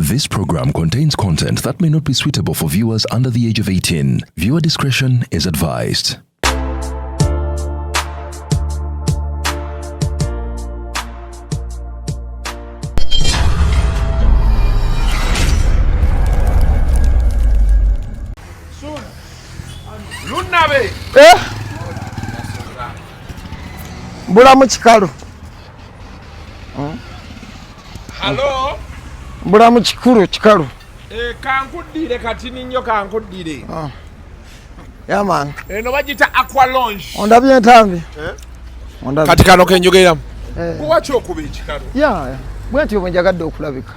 This program contains content that may not be suitable for viewers under the age of 18. Viewer discretion is advised. Mbulamu kikalu. Hello? Mbulamu kikalu. Kankudire kati ninyo kankudire. Yeah man. Eno bagita aqua lounge. Ondabye entambi. Ondabye. Kati kano kenjogeramu. Kuwachi okuba ekikalu. Yeah. Bwenti obwenjagadde okulabika.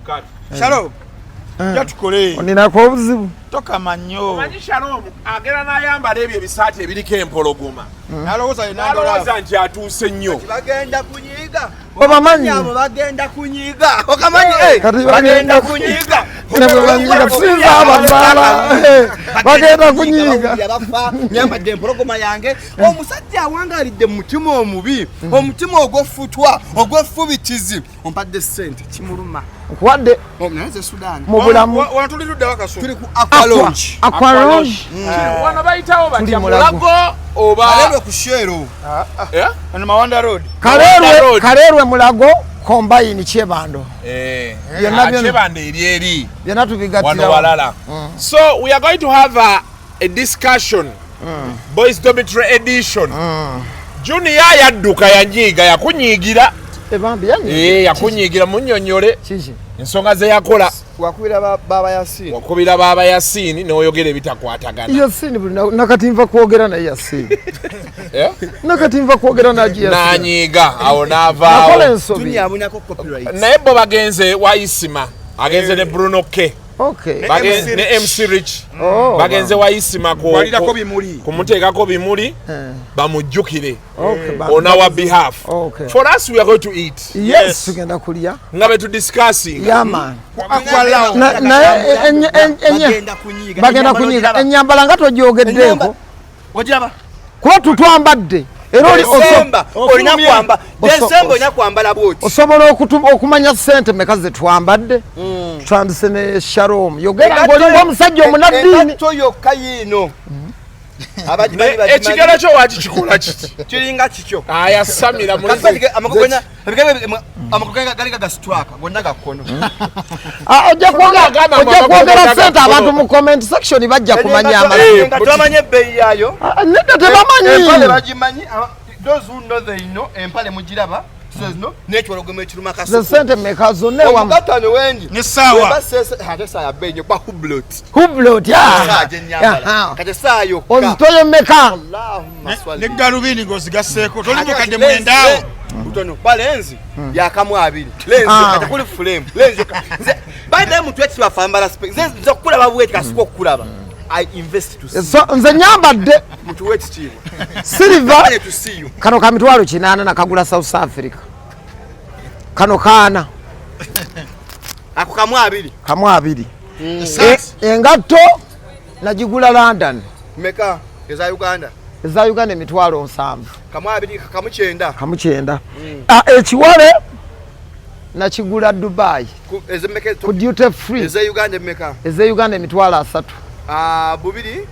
Kati. Shalom. Yatukole. Oninako obuzibu. Toka manyo. Manyi Shalom agera n'ayambala ebyo ebisaati ebiriko empologoma. Nalowooza nti atuuse nnyo. Bagenda kunyiiga. Obamanyi. Bagenda kunyiiga. Okamanyi bagenda kunyiiga. Bagenda kusinza abazaala. Bagenda kunyiiga. Yabafa nyambadde empologoma yange. Omusajja awangaalidde mu mutima omubi. Omutima ogw'effutwa, ogw'effubitizi. Ompadde ssente kimuluma. Nkuwadde. Naze Sudan. Mu bulamu. Watulidde wakaso. Tuli ku aqua lounge. Aqua lounge. Wano bayitawo batya Mulago oba Kalero ku Shero. On Mawanda Road. Kalerwe Mulago combine Chebando. Chebando eri. Byonna tubigatira. Wano walala. So we are going to have a discussion. Boys Dormitory edition. Junior yadduka yanyiga yakunyigira. Ebambi yanyiga. Yakunyigira munnyonnyole. Kiki. Ensonga ze yakola. Wakubira baba Yasini. Wakubira baba Yasini n'oyogera ebitakwatagana. Yasini buli nakati nva kwogera na Yasini. Nakati nva kwogera na Yasini. Nanyiga awo n'avaawo. Nakola ensobi. Tunyabunako copyright. Naye bo bagenze wa Isima. Agenze ne Bruno K. Okay. Bagenze ne MC Rich. Bagenze wa Isima kumuteekako bimuli bamujjukire on our behalf. Okay. For us we are going to eat. Yes. Tugenda kulya. Nga betu discussing. Yeah man. Bagenda kunyiga. Ennyambala nga togyogeddeeko. Ojaba. Kuba tutwambadde. Era oli olina kwamba. Desemba olina kwambala bwoti. Osobola okumanya ssente meka ze twambadde. Tutandise ne Shalom. Yogera ng'olinga omusajja omunaddiini. Engatto yokka yiino. Ekigero kyo waaki kikola kiti? Kiringa kikyo. Yasamira mulizo. Amakoga gali gagasitwaka gonna gakkono. Ojja kwogera ssente abantu mu comment section bajja kumanya amazima. Nga twamanye ebbeeyi yaayo. Nedda tebamanyi. Empale bagimanyi. Those who know they know. Empale mugiraba. No, n'ekibologomo ekiruma kaso. Ssente meka zonna ewamu. Omugatano wengi. Ne ssaawa. Ate saa ya benyo kwa Hublot. Hublot Kati saa yokka. Ozitoyo meka. Ne galubindi ng'ozigasseeko. Tolimukadde mwendaawo. Utono balenzi yakamu abiri. Lenzi kati kuli flame. Lenzi nze baadaye mtu wetu bafambala nze zokulaba bweti kasiko okulaba. I invest to see. Nze nyambadde mtu wetu chivo. Silver. Kano ka mitwalo 8 nakagula South Africa. Kano kaana. Ako kamu abiri. Kamu abiri. Engatto najigula London. Meka eza Uganda. Eza Uganda emitwalo 7. Kamu abiri kamu 9. Kamu 9. Ekiwale nakigula Dubai. Ku duty free. Eza Uganda meka. Eza Uganda emitwalo 3. Bubiri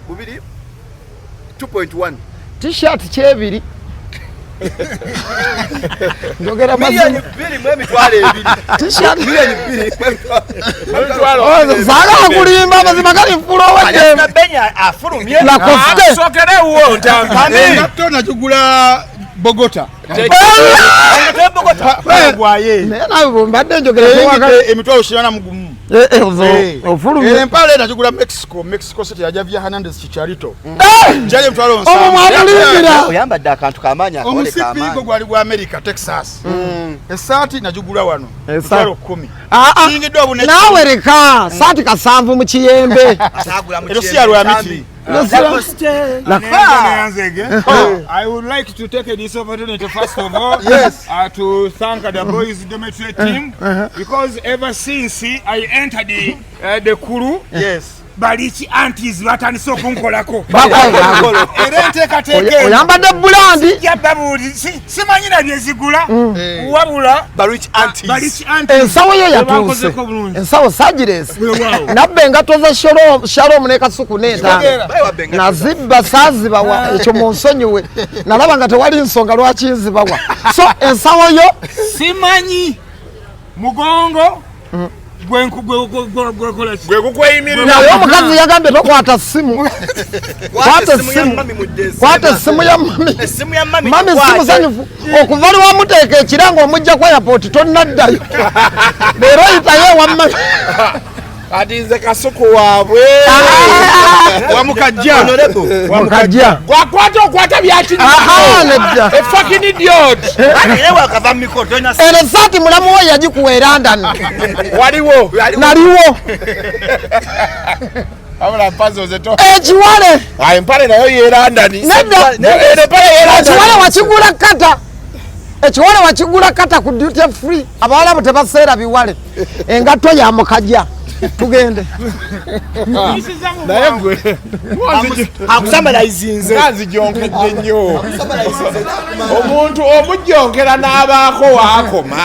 2.1. T-shirt kyebiri. Njogera mazima. Milioni 2 mwe mitwalo 2. T-shirt milioni 2 mitwalo. Zala kulimba mazima gali mfulo wanje. Na benya afurumye. La coste. Sokere uwo ntanga. Ngato najugula Bogota. Bogota. Bwaye. Naye mbadde njogera waka emitwalo 20 mugumu. Ofulumye. Empale najugula Mexico City yajavya Hernandez Chicharito. Jale mtwalo nsamba. Omwalimbira. Oyambadde akantu kamanya akole kamanya. Omusipi gwali gwa America Texas. Esati najugula wano. Mtwalo 10. Singidde obune. Nawe leka sati kasanvu mu kiyembe. Sagula mu kiyembe. Erosiyalo ya miti. I would like to take this opportunity first of all to thank the boys Dormitory team because ever since I entered the crew, balichi aunties batandise okunkolako era enteekateeka oyambadde bulandi yababuuli simanyi na byezigula wabula Balichi aunties ensawo yo yatuuse ensawo sagiresi nabba engato za Shalom ne Kasuku neetaano nazibba saazibawa ekyo mu nsonyiwe nalaba nga tewali nsonga lwaki nzibawa so ensawo yo simanyi mugongo gwe kukweyimirira naye omukazi yagambye tokwata ssimu kwata essimu ya mami simu sanyufu okuva lwamuteeka ekiranga omujja ku airport tonnaddayo leero oyitayo ewa mami kati nze Kasuku waabwe wamukajja okwata byakini nedda fucking idiot eno saati mulamu we yagikuwa London waliwo naliwo abula mpazo zeto ekiwale empale nayo yerandani ekiwale wakigula kata ekiwale wakigula kata ku duty free abawalabu tebaseera biwale engatto ya mukajja tugende naye gwe akusamalizinze nzijjonkedde nnyo omuntu omujjonkera n'abaako waakoma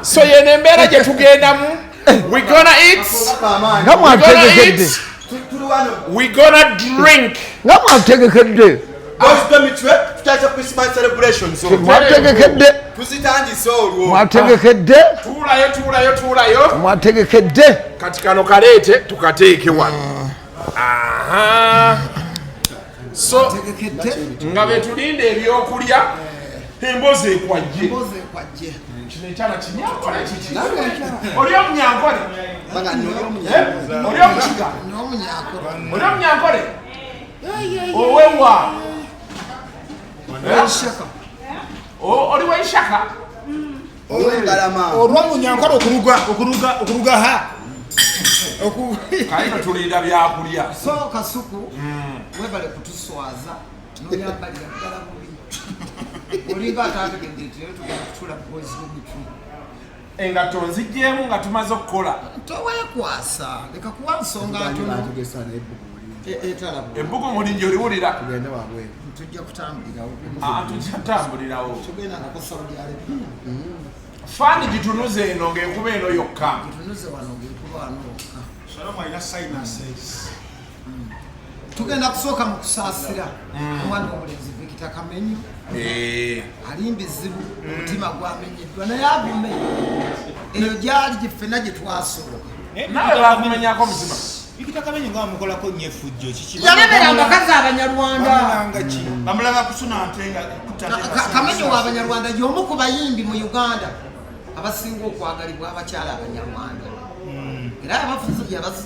so yeno embeera gye tugendamu we gonna eat nga mwategekedde we gonna drink nga mwategekedde Dormitory tutaacha Christmas celebrations mwategekedde tuzitandise olwo mwategekedde tuulayo mwategekedde kati kano kaleete tukateeke wano so nga betulinda ebyokulya embozi ekwajje kino ekyana kinyankole kiti oli omunyankole oli omukiga oli omunyankole owewa oli weishaka olwomunyankole okuruga ha kayino tulinda byakulya so Kasuku webale kutuswaza noyambalira ddala bubi olinga atategedde tugenda kutula boys b'omutu engatto nzijjeemu nga tumaze okukola toweekwasa leka kuwa nsonga ntono ebbugu mulingi oliwulira tujja kutambulirawo tujja kutambulirawo tugenda nako Saudi Arabia faani gitunuze eno ng'ekuba eno yokka gitunuze wano ng'ekuba wano yokka Shalom ayina sinuses tugenda kusooka mu kusaasira omwana omulenzi Victor Kamenyi ali mbizibu omutima gwamenyeddwa naye agumenye eyo gyali gyeffena gye twasooka nawe bakumenyako omutima Ebikonde nga bamukolako nnyo effujjo yalebera abakazi Abanyarwanda bamulaba kusuna ntenga Kamenyi w'Abanyarwanda y'omu ku bayimbi mu Uganda abasinga okwagalibwa abakyala Abanyarwanda era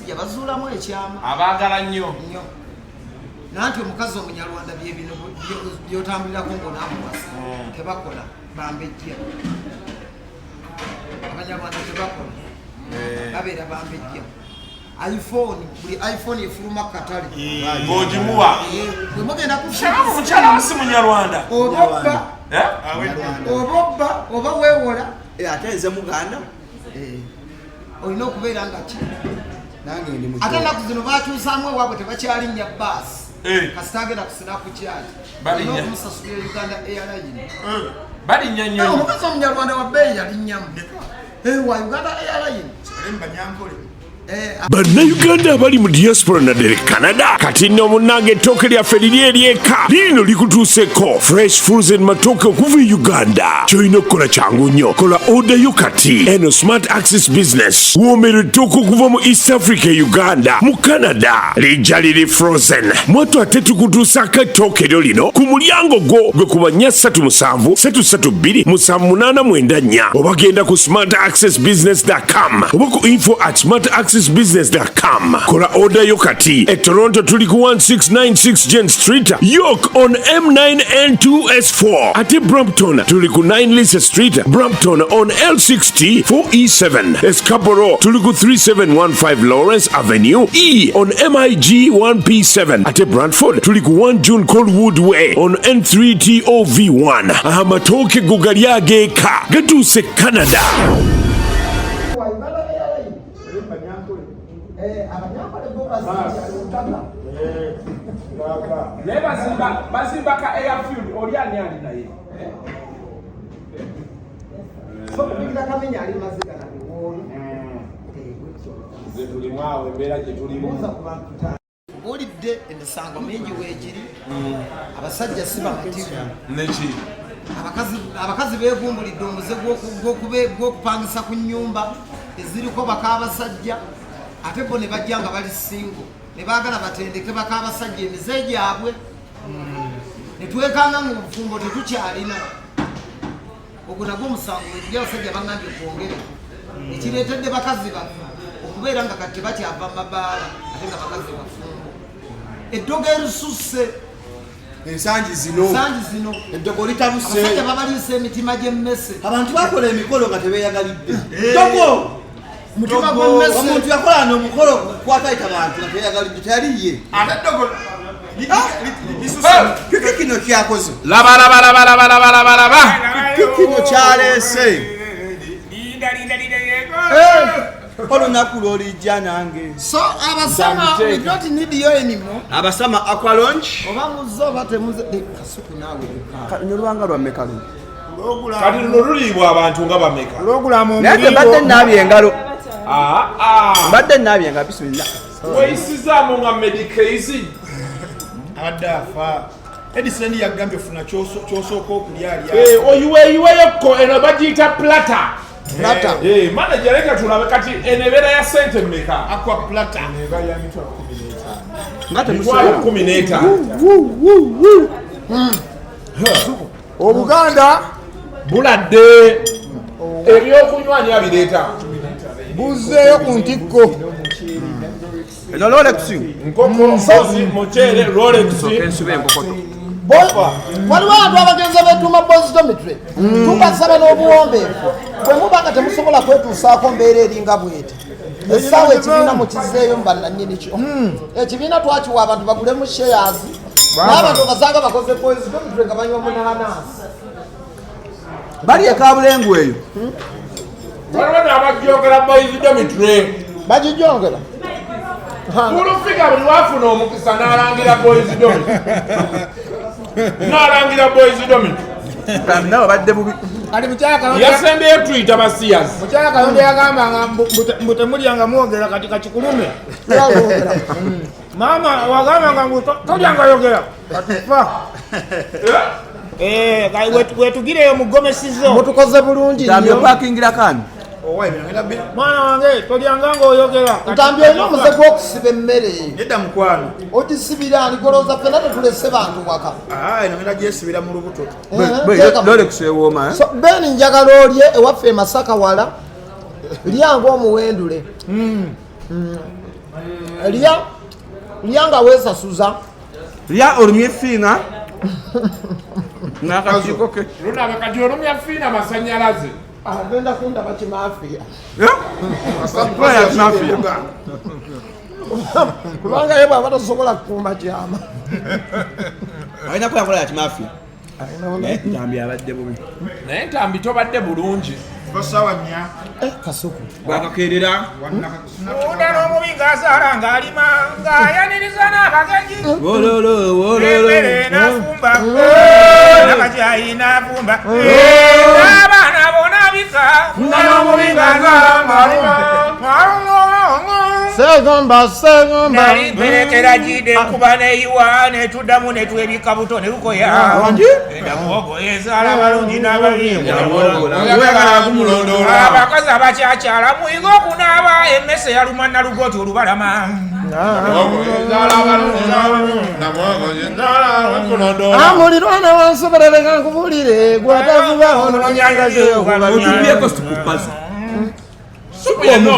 yabazuulamu ekyama abaagala nnyo nanti omukazi Omunyarwanda bye bino byotambulirako ng'onaamuwasa tebakola bambejja Abanyarwanda tebakola babeera bambejja buli iPhone efuluma katale ng'ogimuwa bwe mugenda mukyala wasi Munyarwanda obobba oba weewola ate nze muganda olina okubeera nga ki ate ennaku zino bakyusaamu ewaabwe tebakyalinnya baasi kasita agenda kusina ku kyaki olina okumusasulira Uganda Airline balinnya nnyo omukazi Omunyarwanda wa bbeeyi yalinnyamu wa Uganda Airline bannayuganda abali mu diaspora naddala Canada kati nno munnange ettooke lyaffe liri eryeka liino likutuuseko fresh foods and matooke okuva e Uganda ky'olina okukola kyangu nnyo kola oda yo kati eno smart access business woomera ettooke okuva mu East Africa e Uganda mu Canada lijja liri frozen mwatu ate tukutuusako ettooke lyo lino ku mulyango gwo gwe ku bannya 33732 oba genda ku smartaccessbusiness.com oba ku info@smartaccessbusiness.com kola order yo kati e Toronto tuli ku 1696 Jen Street York on M9N2S4 ate Brampton tuli ku 9 Lisa Street Brampton on L60 4E7 Escarborough tuli ku 3715 Lawrence Avenue E on MIG 1P7 ate Brantford tuli ku 1 June Colwood Way on N3TOV1 amatooke go gali ageeka gatuuse Canada Bazimba ka airfield oli ani ali naye. So kupinda kamenya ali mazika na ngolo. Zebuli mwawe mbera je tulimu. Olidde emisango mingi weegiri. Abasajja siba mativu. Neki. Abakazi beegumbulidde omuze gw'okupangisa ku nnyumba eziriko bakaabasajja ate bo ne bajja nga bali singo ne baagala batendeke bakaabasajja emize gyabwe ne twekanga mu bufumbo tetukyalina ogwo nagwo omusango wetuli abasajja bangambye okwongereko ekireetedde bakazi baffe okubeera nga kati bakyava mu mabaala ate nga bakazi bafumbo eddogo erisusse ensangi zino eddogo litabuse abasajja babaliisa emitima gy'emmese abantu bakola emikolo nga tebeeyagalidde dogo mutima gw'emmese omuntu yakola n'omukolo kwatayita bantu nga tebeeyagalidde teyaliye ate dogo kiki kino kyakoze Laba. kino kyaleese olunaku lw'olijja nange so abasama we don't need you anymore abasama aqualonge oba muze oba temuze kasuku naawe nolwanga lwammeka luno Kati luno luliibwa abantu nga bameka. naye mbadde naabye engalo mbadde naabye nga bisimilla Weeyisizaamu nga Medicaid. abadde afa Edison yagambye funa kyosooka okulya Oyiweeyoko eno bagiyita plata. Manager leka tulabe kati enebeera ya sente mmeka. aqua plata nga Mitwalo 15. Obuganda buladde ebyokunywa ni abireeta. buzzeeyo ku ntikko eno Rolex Nkoko, mpozi, muceere, Rolex. ensuba enkokoto waliwo abantu abagenzi beetuuma Boys Dormitory tubasaba n'obuwombeefu bwe muba nga temusobola kwetuusaako mbeera eringa bweti essaawa ekibiina mukizzeeyo mu bannannyini kyo ekibiina twakiwa abantu bagulemu shares n'abantu basanga bakoze Boys Dormitory nga banywa munaanaasi bali ekabulengu eyo Waliwo n'abajjogera Boys Dormitory. bagijongera Kulufiga buli wafuna omukisa n'alangira Boys Dormitory. N'alangira Boys Dormitory. nawe badde bubi kati mukyala Yasembeyo tuyita basiyas. Katonda yagambanga mbu temulyanga mwogera kati kakikulume maama wagambanga ngu tolyanga yogera katifa wetugireyo mugomesizo mutukoze bulungi tambye nnyo opakingira kani mwana wange tolyanga ngaoyogera ntambye olina omuze gw'okusiba emmere nedda mukwano ogisibira nigolooza ffenna tetulese bantu waka eno ngenda gyesibira mu lubuto Rolex ewooma So, Ben njagala olye ewaffe e Masaka wala lyanga omuwendule lyanga weesasuza lya olumye fiina n'akakiiko ke Lunabe kati olumya fiina masannyalaze. agenda kundaba kimaafiya kubanga ye bw'aba tasobola kukumba kyama alina kulankola ya kimafia ntambi abadde bubi Naye ntambi tobadde bulungi. basawa nya kasuku bwakakeerera unda n'omubi ng'azaala ng'alima ng'ayaniriza n'akagenyi emmere n'afumba n'akacyayi n'afumba n'abaana bona bika unda n'omubi ng'azaala ng'alima segomba nali mperekera jide nkuba neyiwa netuddamu netwebika buto ne lukoya enda muwogo ezaala balungi n'ababi abakazi abakyakyala muyiga okunaaba emmese yaluma nalugoti olubalama amulirwa ne wansoberereka nkubulire gwatavubaho otubyeko sikupazi Supu yenna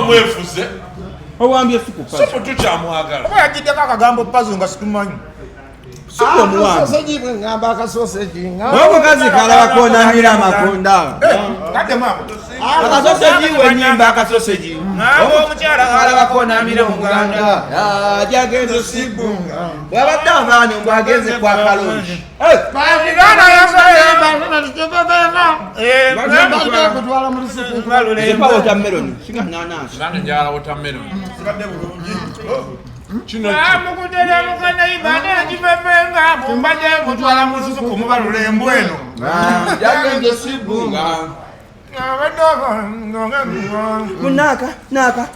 Suko muwanzi. Sausage ngamba akasausage ngamba. Omukazi kalaba konamira amakonda. Kate mama. Akasausage wenyimba akasausage. Ngabo omukyala kalaba konamira omuganda. Jagenze sibunga. Bwabadde abaana mbwagenze kwa kalonji. Bagana yasayamba. Kutwala mu lusuku. Zipa watermelon. Singa nanasi. Nange njala watermelon. Kino amukutera mukana ibane akifefenga mumbaje mutwala mu lusuku mubalule embweno. Jagenze sibunga. Naka.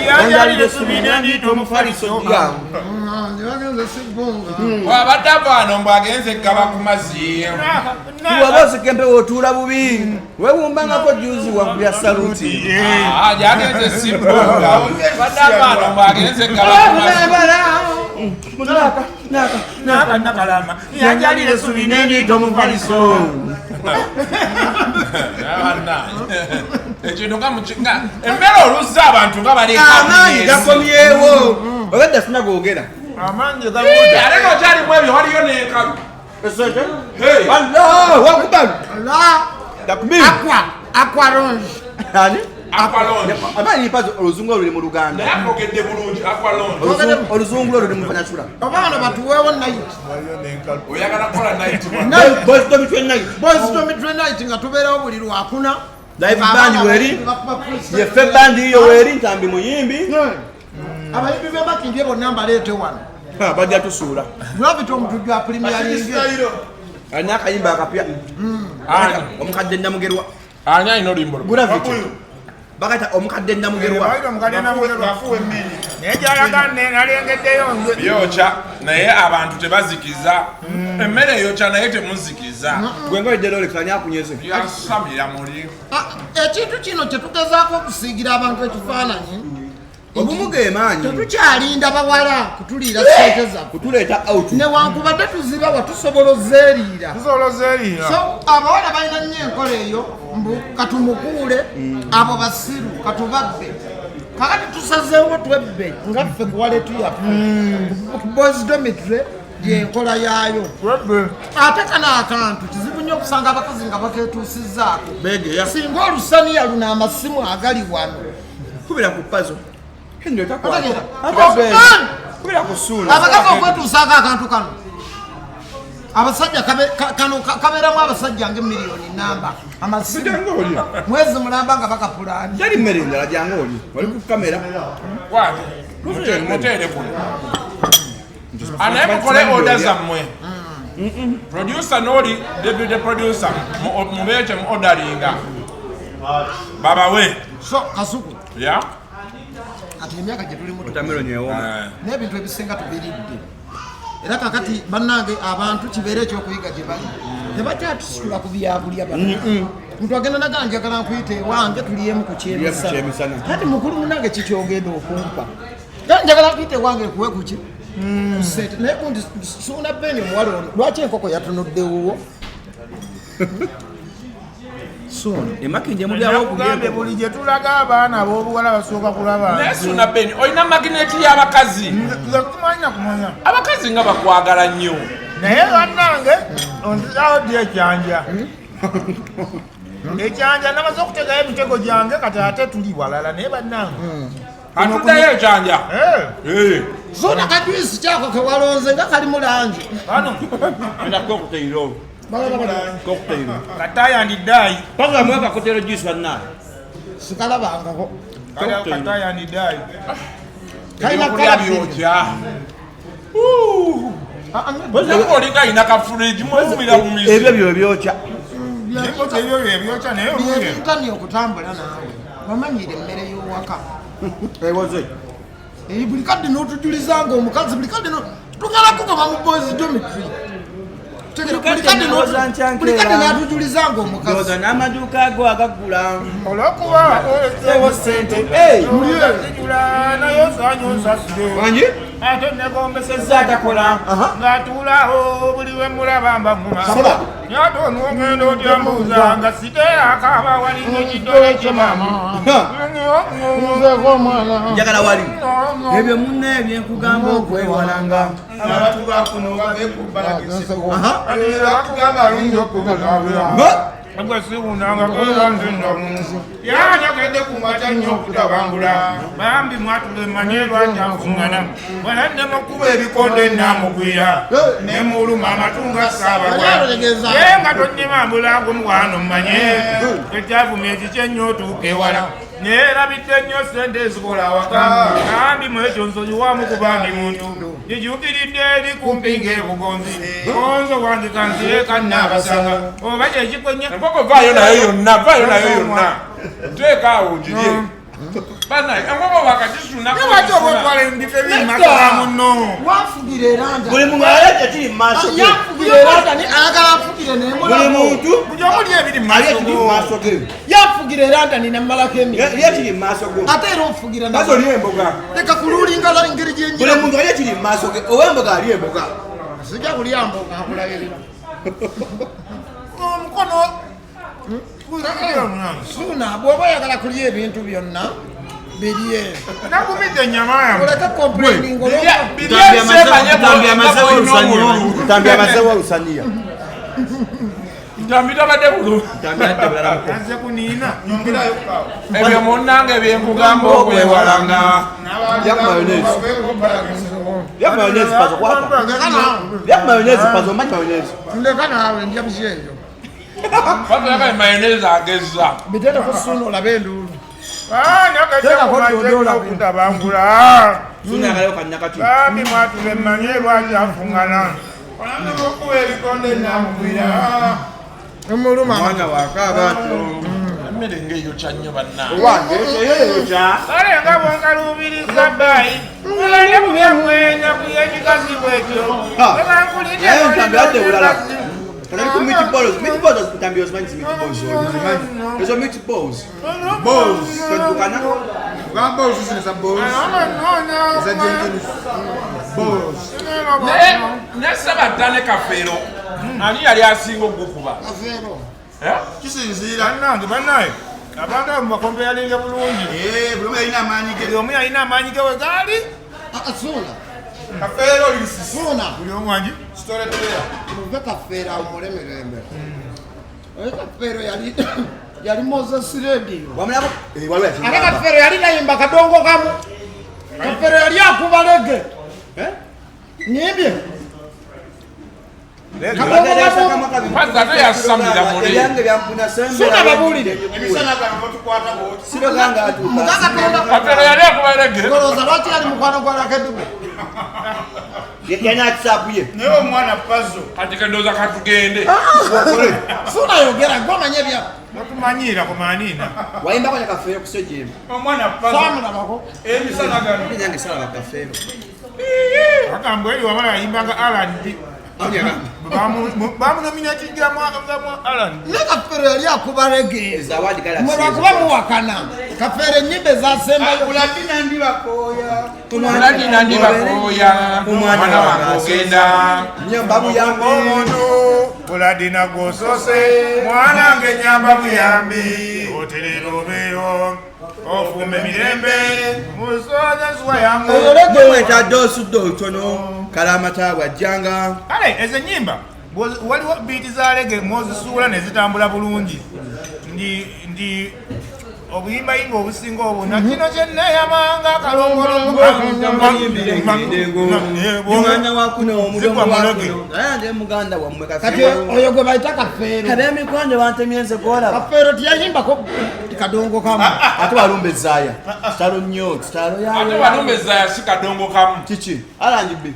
Yanjalile subina ndito mufaliso. Yagenze sibunga. wabatavano mbwagenze kaba ku mazzi. Tuwabose kempe wotuula bubi. Wewumbangako juzi wakulya saluti. Jagenze sibunga. Batavano mbwagenze kaba ku mazzi. Nakalama. Yanjalile subina ndito mufaliso. Ekintu nga mukinga emmere oluza abantu nga bali Amaanyi gakomyewo. Obadde sina googera. Amanje gabuda. ate nokyalimu ebyo waliyo n'enkalu. Allahu akbar. La Takbir. aqua rouge. Ani? Aqualonge. Amaanyi mpazo oluzungu oluli mu Luganda. Naye akokedde bulungi aqualonge. Oluzungu oluli mu Banyasula. Abaana batuweewo night. Oyagala kukola night one. Boys Dormitory night. Boys Dormitory night nga tubeerawo buli lwakuna. Live band weri. Yefe band iyo weri ntambi muyimbi. Abayimbi b'emakindye bonna mbaleete wano. Bajja tusuula. Gravity omutujju wa Premier League. Alina akayimba akapya. Omukadde Namugerwa. Ani alina oluyimba olwo? Gravity. Bagata omukadde Namugerwa. Byokya naye abantu tebazikiza. Emmere eyokya naye temuzikiza. Gwenga ejjera olekanya akunyeze. Yasamira muli. Ekintu kino kye tugezaako okusiigira abantu ekifaananyi. Obumuge maanyi. Tetukyalinda bawala kutuliira ssente zaffe. Kutuleeta out. Newankubadde tuzibawa tusobola ozeeriira. So abawala balina nnyo enkola eyo mbu katumukuule abo basiru katubabbe. Kakati tusazeewo twebbe nga ffe kuwaletu yaffe. Boys Dormitory yenkola yaayo. Ate kano akantu kizibu nnyo okusanga abakazi nga bakeetuusizzaako. Begeya. Singa olusaniya luno amasimu agali wano. Kubira ku puzzle. Henry takwata. Kubira ku suula. Abakazi okwetuusaako akantu kano. Abasajja kano kabeeramu abasajja nga emiliyoni namba. Amasimu. Mwezi mulamba nga bakapulaani. Yali mmere endala jangu oli. Wali ku kamera. Wati. Muteere kuno. Anaye mukole order zammwe. Producer n'oli deputy producer mubeete mu orderinga. Babawe. So kasuku. Ya. Ati emyaka gye tulimu Watermelon yeewoma. n'ebintu ebisinga tubiridde. Era kakati bannange abantu kibeere ekyokuyiga gye bali. Tebakyatusitula ku byabulya bano. Muntu agenda naga njagala nkuyite ewange tuliyemu ku kyemisana. Kati mukulu munange kikyogenda okumpa. Njagala nkuyite ewange kuwe kuki? Kusente. Naye kundi suuna beni omuwala ono. Lwaki enkoko yatunuddewo? Emakinje mulyawo Kugambe buli gye tulaga abaana ab'obuwala basooka kulaba. Naye suna beni olina magineti y'abakazi. Kumanya. Abakazi nga bakwagala nnyo. Naye bannange onzirawo ddi ekyanja. Ekyanja namaze okutegayo emitego gyange kati ate tuli walala naye bannange. Atuddayo ekyanja. Zona kajuisi kyako ke walonze nga kali mu langi. Ano enda cocktail. Cocktail. Kataya ndidai. Panga mweka cocktail juice bannange. Sikalabangako. Kataya ndidai. Ebyokulya byokya. Naye olinga alina kafuriji mwewumira bumizi. Ebyo byo byokya. Ebyokya naye olulye. Byebintani okutambula naawe. Wamanyire emmere y'owaka. Ewoze. Buli kadde n'otujuliza ng'omukazi buli kadde tugala kugaba mu Boys Dormitory. Buli kadde n'atujuliza ng'omukazi. Doza n'amaduuka ago agagula. Olwokuba Ewo ssente. Zijula naye osaanye onsasule. Wangi? Ate negombesezza atakola. Ng'atuulawo buli we mulaba mbaguma. Ate onogenda otya mbuuza nga site akaaba walinga ekiddole kye maama. njagala wali ebyo munne ebyenkugamba okwewalanga abantu bakuno babekubbalagiseko batugamba alungi okubalabula agwesiwunanga kolanzindamunsi yanyagedde kumata nnyo okutabangula bambi mwatule manye lwakyafungana bwanadde mukuba ebikonde namugwira nemuluma amatunga saabagwa nga tonyemambulago muwano mmanye ekyavumya ekikyenyo otuuka ewala nerabidde nnyo sente ezikola awaka nambi mwekyo nsonyi wamukubandi muntu gijukiridde eri kumpi ng'ebugonzi gonzo wange kanzire kannaabasanga oba kyekikonya enkoko vaayo nayo yonna teeka awo girye banaye enkoko bakagisuna obotwala ebife bimasala muno wafugira eranda buli muntu alete kiri mu maaso ge yafugira eranda ni agala afugire buli muntu omuli ebiri mu maaso ge yafugira eranda ni namalako ye kiri mu maaso ge ate era ofugira bazo oli emboga leka kululinga la ngeri gyenjira buli muntu ali kiri mu maaso ge ow'emboga ali emboga sijja kulya mboga akulabirira omukono suna bw'oba oyagala kulya ebintu byonna birye nakubidde ennyama yange oleka complaining tambya amazewo olusaniya ntambitabadde bulungi aze kuniina ebyo munnange byenkugamba okwewalanga mayonnaise pazo kwata mayonnaise pazo manyi mayonnaise ndeka naawe ndya bishebyo bakulaka mayonnaise agezza bitete kusuna olabe enduulu okutabangula sunagalayo kanyakati bambi mwatule mmanye lwakyafungana okuba ebikonde namugwira emuluma mwana wakabantu emmere ngaeyokya nnyo kale nga bwonkalubiriza bayi mulane kubyemwenya kuyekikazi bwekyo ebankulidde bulala Kalau meatballs também os mais meatballs hoje. Eles meatballs. Balls. Quando kana? Bukan balls sih nessa balls. Essa jenis balls. Nessa batane Kafeero. Ani yali asinga okukuba. Kafeero. Kisinzira. Bannange. Abantu abakompe yalinga bulungi. Buli yalina amaanyi ge. Omu yalina amaanyi ge wegaali. Asuna. Kafeero lisisuna. Buli omu wangi. Story player. Muve Kafeero amulemerembe. Kafeero yali Moses Radio. Wamulabo waliwo yati. Ate Kafeero yali nayimba kadongo kamu. Kafeero yali akuba lege. Nibye. Pazate yasamira muli. Yange byampuna sembe. Suna babulire. Ebisana gano tukwata boti. Sibe ganga atu. Kafeero yali akuba lege. Goloza lwaki yali mukwano gwa Lakedube. Yana kisabuye. Naye omwana puzzle. Kati kendoza katugende. Suna yogera gwamanye bya. Notumanyira ku manina. Wayimba kwa Kafeero kusejema. Omwana puzzle. Samulabako. Ebisana gano. Yange sala Kafeero. Akambwe eri wamala yayimbanga R&B. Bamunominatingira mu R&B. Ne Kafeero yali akuba lege. Zawadi gala. Mwakuba muwakana. Kafeero ennyimbe zasembayo. Ulatina ndi bakoya. Ulatina ndi bakoya. Omwana wange ogenda. Nyamba buyambi. Omuntu Uladina gosose. Mwanange nyamba buyambi. Oterero beyo. Ofumbe mirembe. Musoja suwa yangu. Mweta dosu dotono. Kalamata wajanga. Kale ezo nyimba waliwo biiti za lege mwozisuula ne zitambula bulungi ndi obuyimbayimba obusinga obuna kino kyenneeyamanga kalongolomwana wakuno omulomo wakuno ayande muganda wammwe kati oyo gwe bayita Kafeero ab'emikwano bantemyenze kola Kafeero tiyayimbako kadongo kamu ate balumbe zaaya kitalo nnyo kitalo Ate balumbe zaaya si kadongo kamu. kiki alangibe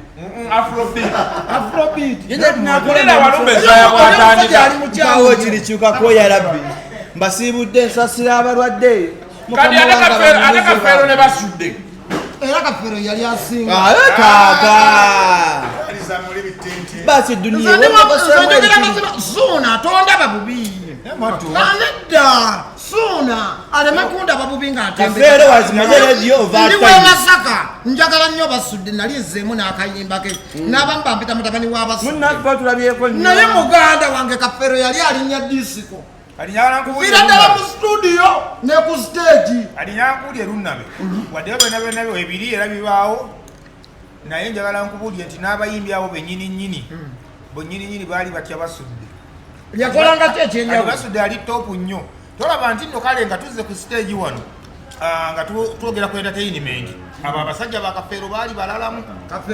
Afrobeat. yenakulera balumbe zaaya kwatandika. kawo kirikyukako yarabbi mbasiibudde ensasira abalwadde Kati ate Kafeero ne Basudde. era Kafeero yali asinga kaka basi duniya Suna tondaba bubi anedda Suna aleme kundaba bubi Kafeero wazimaze radio ndiwe Masaka njagala nnyo Basudde nali ezeemu n'akayimba ke n'abampita mutabani wa Basudde munnakuba tulabyeko naye muganda wange Kafeero yali alinya disiko Vira dala mu studio ne ku stage. Alinyankubulye lunnabe. Wadde bena ebiri era bibaawo. Naye njagala nkubulye nti n'abayimbi abo bennyini bonyini baali batya Basudde. Yakolanga ki ekyenjawulo? Basudde ali top nnyo. Tolaba nti nno kale nga tuzze ku stage wano nga twogera ku entertainment. Abo abasajja ba Kafeero baali balalamu.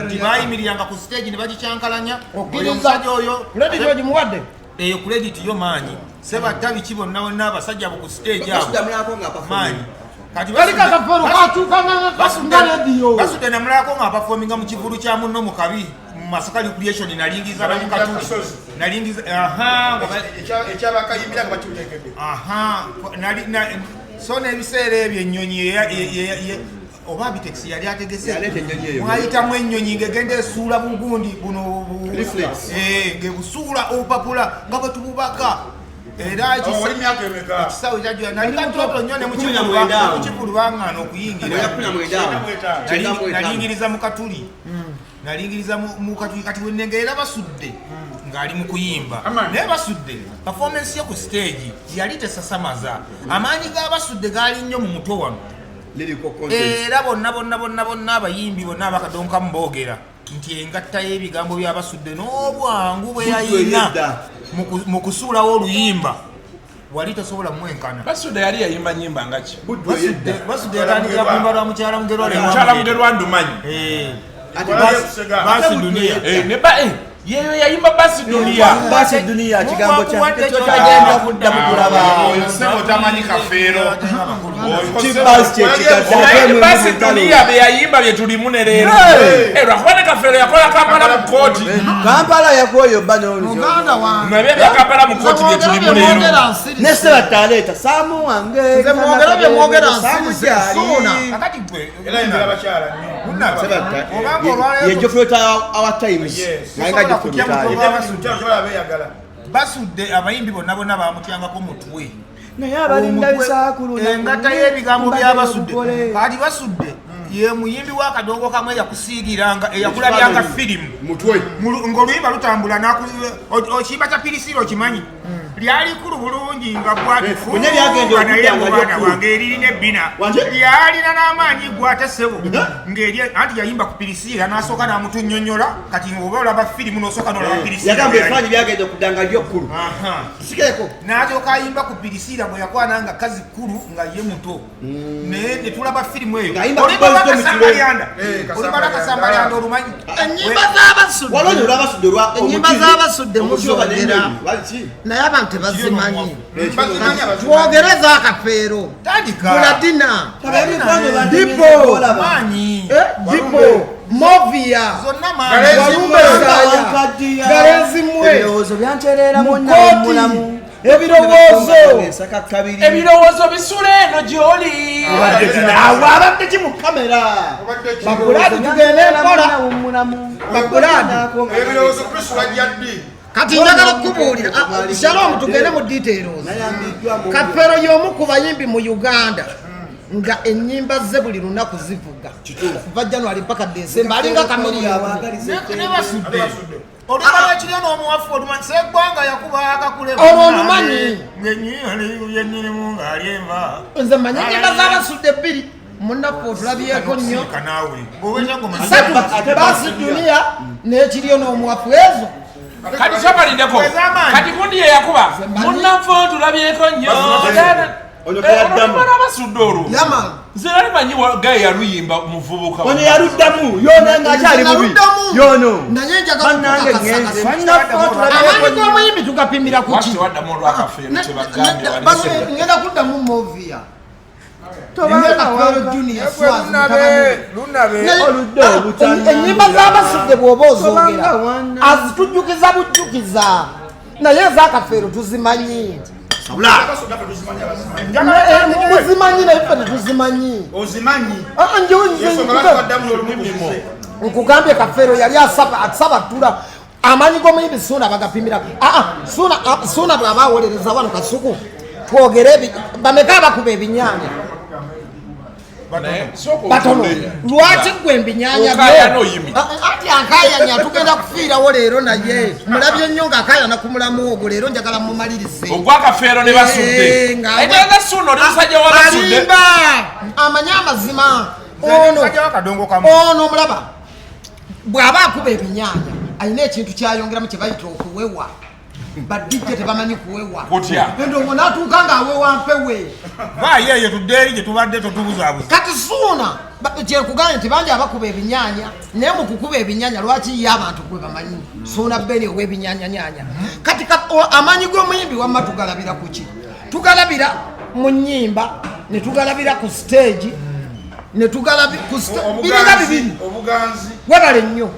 Nti baayimiriranga ku stage ne bagicyankalanya. Omusajja oyo credit yo gimuwadde? Eyo credit yo maanyi. Sebattabi ki bonna abasajja abo ku stage abo. Maanyi. Kati Kafeero kaatuukanga nga radio. Basudde namulako nga apafominga mu kivulu kya munno mu kabi. Masaka recreation nalingiza ba mukatuli nalingiza ekyabakayimbira nga bakitegedde so n'ebiseera ebyo ennyonyi oba bitex yali ategese mwayitamu ennyonyi ngegenda esuula bugundi buno ngebusuula obupapula nga bwe tububaka era ekisawo kyajja nali katoto nnyo ne mukivulu baŋŋaana okuyingira nalingiriza mu katuli nalingiriza mu katuli kati wenengeera Basudde ng'ali mu kuyimba naye Basudde performance ye ku stage yali tesasamaza amaanyi ga Basudde gaali nnyo mu mutwe wano era bonna abayimbi bonna abakadonkamu boogera nti engatta y'ebigambo bya Basudde n'obwangu bwe yayina mu kusuulawo oluyimba wali tosobola mwenkana. Basudde yali yayimba nyimba nga ki? Basudde yatandikira kuyimba lwa mukyala Mugerwa Ndumanyi. Basi dunia. Yeyo yayimba basi dunia kigambo kyange kyagenda kudda mu kulaba sebo tamanyi Kafeero basi dunia be yayimba bye tulimu ne leero lwakubane Kafeero yakola Kampala mu kooti Kampala yakoyo bano Uganda wange nabye bya Kampala mu kooti bye tulimu leero nese bataleta samu wange nze mwogera bye mwogera nsona akati gwe era imbira bakyala nnyo yejofrota our times Basudde abayimbi bonna bamutyangako mutwe naye abalinda bisaakulu engatta y'ebigambo bya Basudde kati Basudde ye muyimbi w'akadongo kamwe yakusiigiranga eyakulabyanga firimu ng'oluyimba lutambula okiyimba kya Pirisiro okimanyi lyali kulu bulungi nga bwakifuuga naye mubana wange eririna ebbina lyalina n'amaanyi gwate ssebo anti yayimba ku Pirisira n'asooka n'amutunnyonnyola kati oba olaba firimu n'osooka n'olaba n'alyoka ayimba ku Pirisira bwe yakwana nga kazi kkulu nga ye muto naye ne tulaba firimu eyo olibala Kasambalyanda olumanyi ennyimba z'Abasudde muzogera naye abantu tebazimanyi twogereza Kafeero Buladina Dipo Movia Galezi mwe ebirowoozo byantereera mulamu ebirowoozo bisula eno gy'oli abadde ki mu kamera Bakuladi tugende enkola Bakuladi ebirowoozo bisula gyaddi kati njagala okubuulira Shalom tugende mu details Kafeero y'omu ku bayimbi mu Uganda nga ennyimba ze buli lunaku zivuga okuva January mpaka December alinga kamiliyoni ne Basudde olubala ekiryo n'omuwafu olumanyi seggwanga yakuba akakule olwolumanyi yennirimu ng'ali enva nze manyi ennyimba z'Abasudde bbiri munnaffe otulabyeko nnyo Basi dunia n'ekiryo n'omuwafu ezo kati kyabalindeko kati gundi ye yakuba munnaffe tulabyeko nnyo olubala Basudde olwo nze nali manyi gaye yaluyimba muvubuka ono yaluddamu yoona ng'akyali mubi yono naye njagala amaanyi g'omuyimbi tugapimira ku ki waddamu olwa Kafeero kyebagambe ngenda kuddamu Movia ennyimba z'Abasudde bw'oba ozogera azitujjukiza bujjukiza naye eza Kafeero tuzimanyi muzimanyi naye ffe tetuzimanyi nkugambye Kafeero yali asabatula amaanyi g'omuyimbi Suuna bagapimira Suuna bw'aba awolereza wano kasuku twogere bameka abakuba ebinyaanya batono lwaki gwe mbinyanya ati akayanya tugenda kufiirawo leero naye mulabye nnyo ng'akayana ku mulamu ogwo leero njagala mumalirize ogwa Kafeero ne Basudde ekyaga Suno ne musajja wa Basudde amanya amazima ono mulaba bw'aba akuba ebinyanya alina ekintu kyayongeramu kye bayita okuwewa badijje tebamanyi kuwewa endongo n'atuuka ng'awewa mpewe baayo eyo tuddeeri gye tubadde totubuzaabuza kati Suuna kyekugambye nti bangi abakuba ebinyanya naye mu kukuba ebinyanya lwaki ye abantu gwe bamanyi Suuna Beri ow'ebinyanyanyanya kati amanyi g'omuyimbi wamma tugalabira ku ki tugalabira mu nnyimba ne tugalabira ku stage ne tugalabira ku biringa bibiri webale nnyo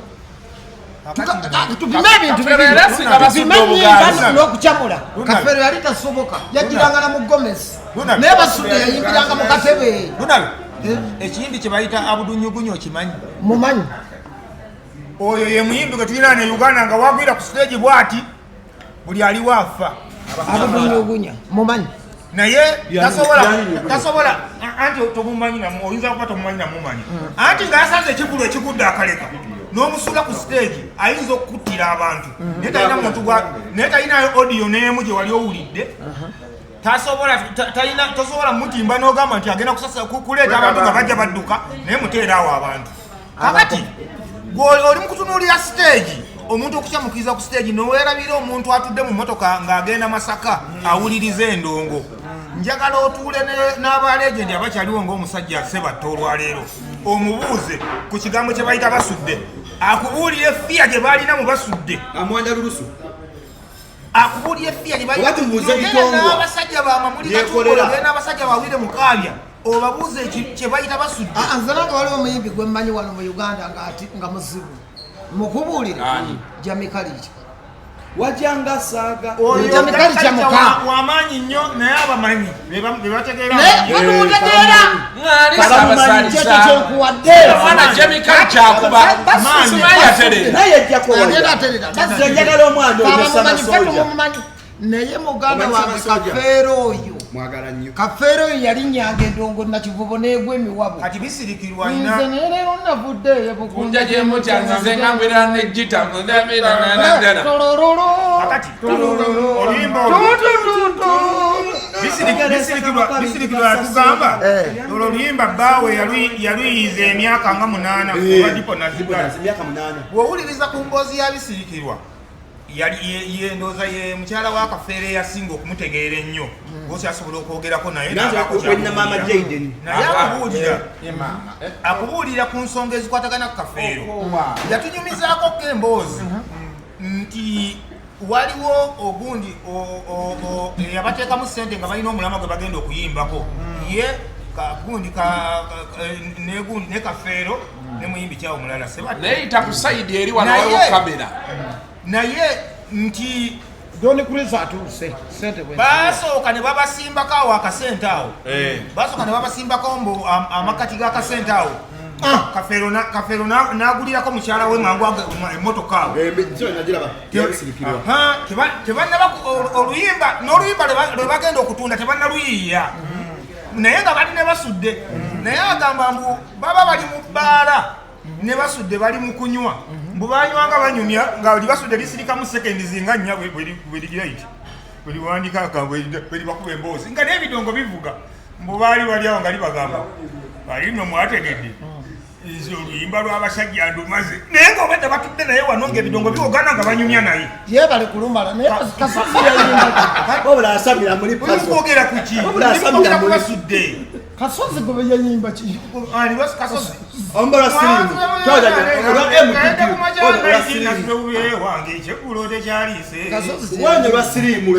tupime ebintu bibiri n'okucamula Kafeero yali tasoboka yagirangana mu Gomesi naye Basudde yayimbiranga mu katebe ekiyimbi kye bayita abudunyugunyo okimanyi mumanyi oyo ye muyimbi gwe tulina ne Uganda nga wagwira ku stage bw'ati buli aliwo afa abudunyugunya mumanyi naye tasobola anti tomumanyi oyinza kuba tomumanyi namumanyi anti ng'asanze ekigulu ekigudde akaleka n'omusula ku stage ayinza okukuttira abantu naye talinayo audio n'emu gye wali owulidde tosobola mutimba n'ogamba nti agenda kuleeta abantu nga bajja badduka naye muteeraawo abantu kakati oli mukutunuulira stage omuntu okukyamukiriza ku stage noweerabira omuntu atudde mu motoka ng'agenda Masaka awuliriza endongo njagala otuule n'abalegendi abakyaliwo ng'omusajja Sebatta olwaleero omubuuze ku kigambo kye bayita Basudde akubuulira effiya gye baalina mu Basudde amwanja lulusu akubuulira effiya gye n'abasajja bamamulira n'abasajja bawire mu Kaabya obabuuze kye bayita Basudde nze nanga waliwo omuyimbi gwe mmanyi wano mu Uganda nga muzibu mukubuulira Jamikalicha wajanga saaga Jamikalicha muka wamaanyi nnyo naye abamanyi bebategeera Jamikalicha akuba njagala omwana oyo naye muganda wange Kafeero oyo Kafeero oyo yalinyanga endongo nakivubo n'egwa emiwabo kati bisirikirwa nze neero navuddeeyo kunja gyemukyanzize ngambira negita bisirikirwa yatugamba olwo luyimba bbaawe yaluyiza emyaka nga 8 oba dipo nazigala bw'owuliriza ku mboozi ya bisirikirwa yendooza ye mukyala wa Kafeero eyasinga okumutegeera ennyo ng'okyasobola okwogerako naye akubuulira ku nsonga ezikwatagana ku Kafeero yatunyumizaako ko emboozi nti waliwo ogundi yabateekamu ssente nga balina omulama gwe bagenda okuyimbako ye gundi ne Kafeero ne muyimbi kyawo mulala neyita ku sayidi eri wanawo kamera naye nti basooka ne babasimbako awo akasente awo basooka ne babasimbako mbu amakati g'akasente awo Kafeero n'agulirako mukyala we mangu emmotoka awo tebannaba oluyimba n'oluyimba lwe bagenda okutunda tebannaluyiiya naye nga bali ne Basudde naye agamba mbu baba bali mu bbaala ne Basudde bali mu kunywa mbu banywanga banyumya nga Basudde lisirikamu sekendi zinga nnya bwe liwandikaka bwe libakuba emboozi nga n'ebidongo bivuga mbu baali wali awo nga libagamba bali nno mwategedde oluyimba lw'abasajja ndumaze naye nga obadde batudde naye wano ng'ebidongo biwogana nga banyumya naye ye bali kulumala naye Kasozi wabula asabira muri pazo kwogera ku ki kwogera ku Basudde Kasozi gwe yayimba ki Kasozi ombala sirimu toja wange ekyeggulo tekyaliise wanyo lwa sirimu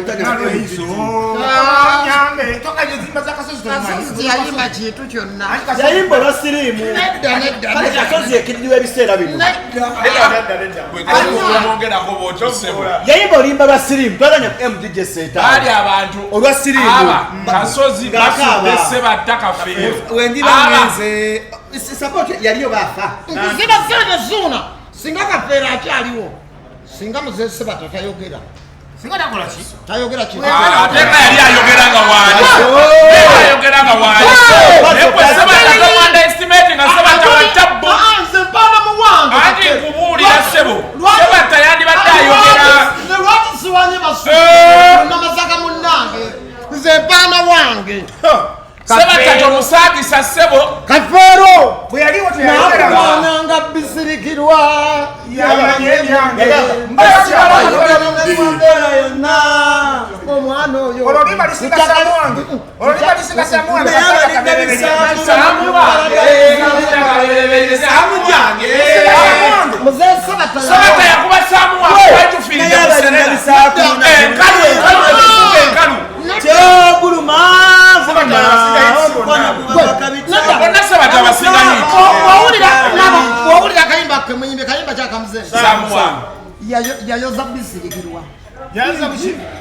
nyambe tokaje zimba za Kasozi yayimba kintu kyonna yayimba lwa sirimu Kasozi ekiddiwa ebiseera bino yayimba olimba lwa sirimu twaganya MDJ Seta ali abantu olwa sirimu Kasozi Basudde Sebatta Kafeero wendiba mwenze support yaliyo bafa ziba sente Suuna singa Kafeero akyaliwo singa muze Sebatta tayogera singa takola ki tayogera ki ateka yali ayogeranga wali ayogeranga wali nekwe Sabata tawanda estimate nga Sabata watabbo nze mpaana muwange ati kubuulira sebo Sabata yandibadde ayogera nze lwaki siwanye Basudde namasaka munnange nze mpaana wange Sabata tomusaagisa sebo Kafeero bwe yaliwo teyayogera nakubananga bisirikirwa yamanye ebyange yonna omwana oyo olwimba lisinga Samuwange olwimba lisinga Samuwange muze Sabata Sabata yakuba Samuwange watufiiride enkalu bonna Sabata abasingayo wawulira kayimba kemuyimbe kayimba kyakamuze Samuwange yayoza bisirikirwa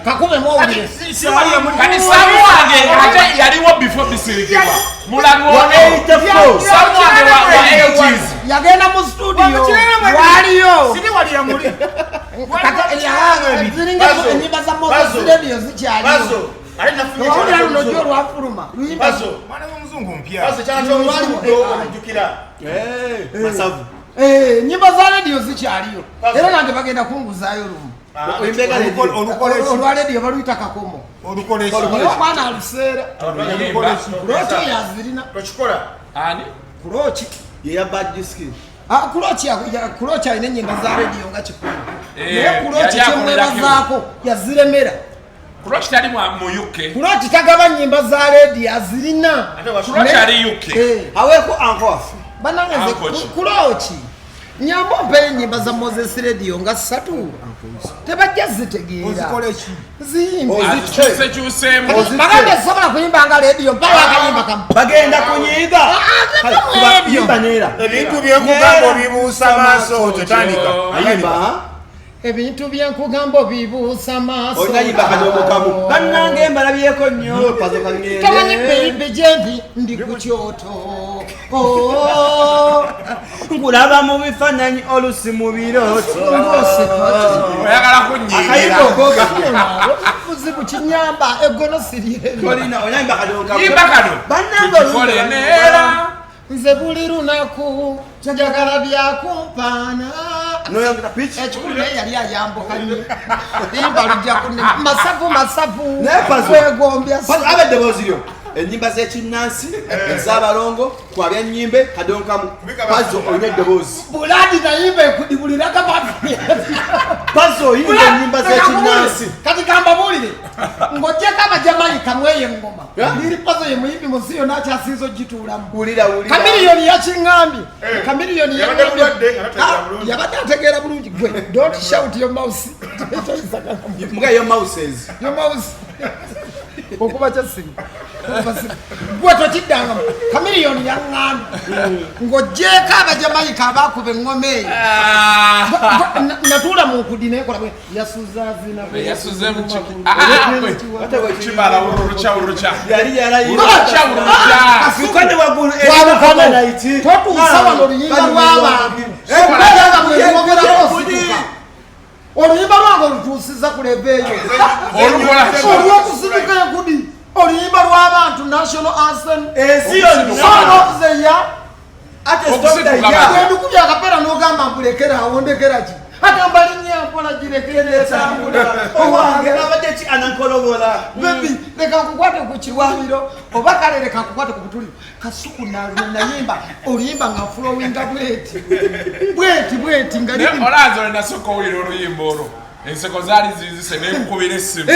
kakube mwawulire kati Samuwange ate yaliwo before bisirikirwa mulabi ono Samuwange wa 80s yagenda mu studio waliyo ziringa enyimba za Moses radio zikyaliyo wawulira luno jjo olwafuluma luyimba mwana w'omuzungu mpya nyimba za radio zikyaliyo era nange bagenda kunguzaayo lumu olwa radio baluyita kakomo omwana aluseera kuloki yazirina ani kuloki kuloki alina enyimba za radio nga kikulu naye kuloki kyemwebazaako yaziremera kuloki tali mu UK kuloki tagaba nyimba za radio azirina kuloki ali UK aweko ankoa banange kuloki nyambo mpe nyimba za Moses radio nga 3 tebajja zitegeera zikyusekyusemu bagambe sobola kuyimba nga radio mpaka akayimba kamu bagenda kunyiga yimba neera ebintu byekugamba obibuusa maaso totandika ayimba ebintu byenkugamba bibuusa maaso olinayiba kadomo kamu bannange mbalabyeko nnyo tamanyi beibe gyendi ndi ku kyoto nkulaba mu bifaananyi olusi mu birooto oyagala kunyigira buzibu kinyamba egono siriyemba kadomo kamu yimba kado tukikole neera nze buli lunaku njagala byakumpaana ekikulu naye yali ayambuka nnyo imba lujja kunne masavu wegombya abeddeboozi lyo ennyimba z'ekinnansi ez'abalongo kwabya nnyimbe kadonkamu pazo olina eddoboozi buladi nayimba ekudibuliraga pazo oyimba ennyimba z'ekinnansi kati gamba bulire ng'ogyeko abajamayika mweye engoma liri pazo ye muyimbi musi yo nakyasinza ogituulamu kamiriyoni yakiŋŋambye kamiriyoni yabadde ategeera bulungi gwe don't shout your mouse yo mouses okuba kyasimu gwe tokiddangamu kamiriyoni yaŋŋambye ng'ogyeko abajamayika abakuba eŋŋoma eyo natuula mu nkudi nekola bwe yasuzazina totuusa wano oluyimba lw'abantu oluyimba lwange olutuusiza kulebeeyo olw'okusibuka enkudi oluyimba lw'abantu national anthem song of the year endukubya akapera n'ogamba mbulekera awo ndekeraki agamba linnya mpola girekeretambula owange abadde ki anankolobola bebi leka nkukwate ku kiwabiro oba kale leka nkukwate ku butuliro kasuku nayimba oluyimba nga flowinga bweti nga olaza olinasooka owulira oluyimba olwo enseko zaali zizise nekukubira essimu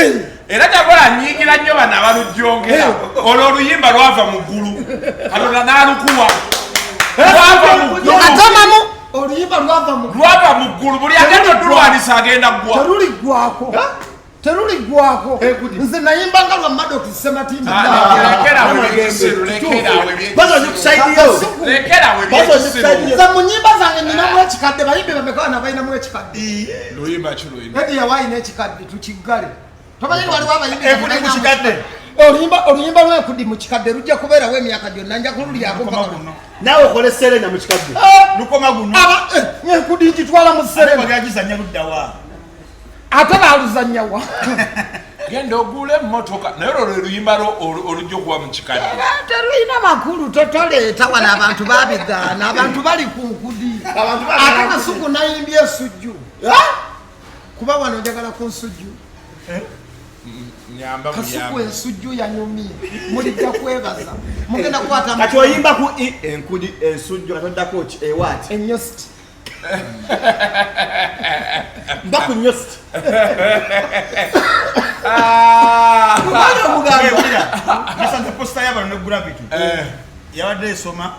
era kyakola nyiigira nnyo bano abalujjongera olwo oluyimba lwava mu ggulu katonda n'alukuwa lwava mu ggulu oluyimba lwava mu ggulu buli agenda otulwanisa agenda ggwa teruliggwako nze nayimba nga lwa Madoki Sematimba nze mu nyimba zange ninamu ekikadde bayimbi bamekawana balinamu ekikadde edi yawayina ekikadde tukiggale tomanyi waliwo abayimbi oluyimba lwekudi mu kikadde lujja kubeerawo emyaka gyonna nja kululyako naawe okole serena mu kikadde lukoma guno enkudi ngitwala mu serena bagagizanya luddawa ate baluzanya wa genda ogule emmotoka naye olwo lwe luyimba olujja okuba mu kikadde teruyina makulu totoleeta wano abantu babigaana abantu bali ku nkudi ate kasuku nayimbye esujju kuba wano njagala ku nsujju kasuku ensujju yanyumye mulijja kwebaza mugenda kukwata kati oyimba ku enkudi ensujju katoddako ki ewati enyosti mba ku nyosti nasante posta y'abantu negula bitu yabadde esoma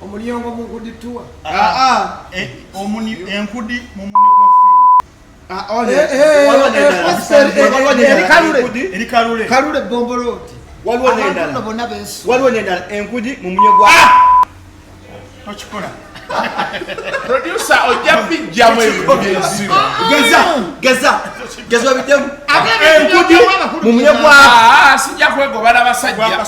omuliongo mu nkudi tuwa enkudi mu munyo gwa kalule bomboloti waliwo nendala enkudi mu munyo gwa tokikola producer ojja bijjamu ebintu by'ensibo geza obiddemu enkudi mu munyo gwa sijja kwegobala basajja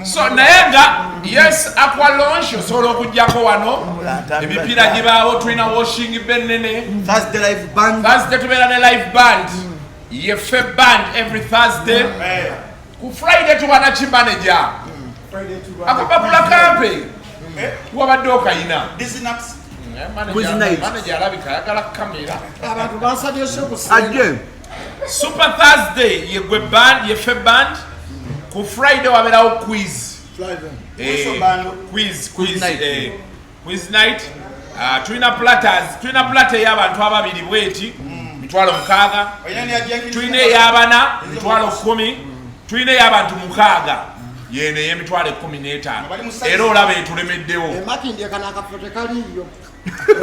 so naye nga yes aqua launch osobola okugjako wano emipiira gibaawo tulina washing benene Thursday tubeera ne live band yefe band every Thursday ku Friday tuba na kimanager akapapula kampe wabadde okayina manager alabika ayagala kamera abantu basabye shokusa Super Thursday yegwe band yefe band ku Friday waberawo quiz quiz night tulina platter y'abantu ababiri bweti mitwalo 6 tulina ey'abana mitwalo 10 tulina ey'abantu 6 yene y'emitwalo 15 era olaba etulemeddewo emakindi ekana akafoto kaliyo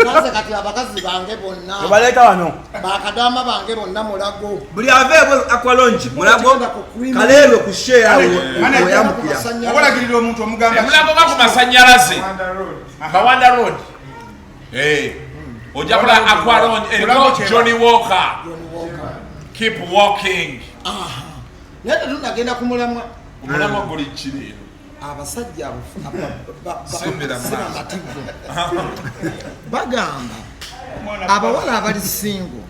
naze kati abakazi bange bonna baleeta wano bakadama bange bonna mulago buli aveebwe akwalongi mulago kaleero ku share oyamukira obalagirira omuntu omugamba mulago nga ku masanyalaze Mawanda Road ojja kula akwalongi eriko Johnny Walker keep walking naye tetunagenda kumulamwa omulamwa guli kireero abasajja abamativu bagamba abawala abali singo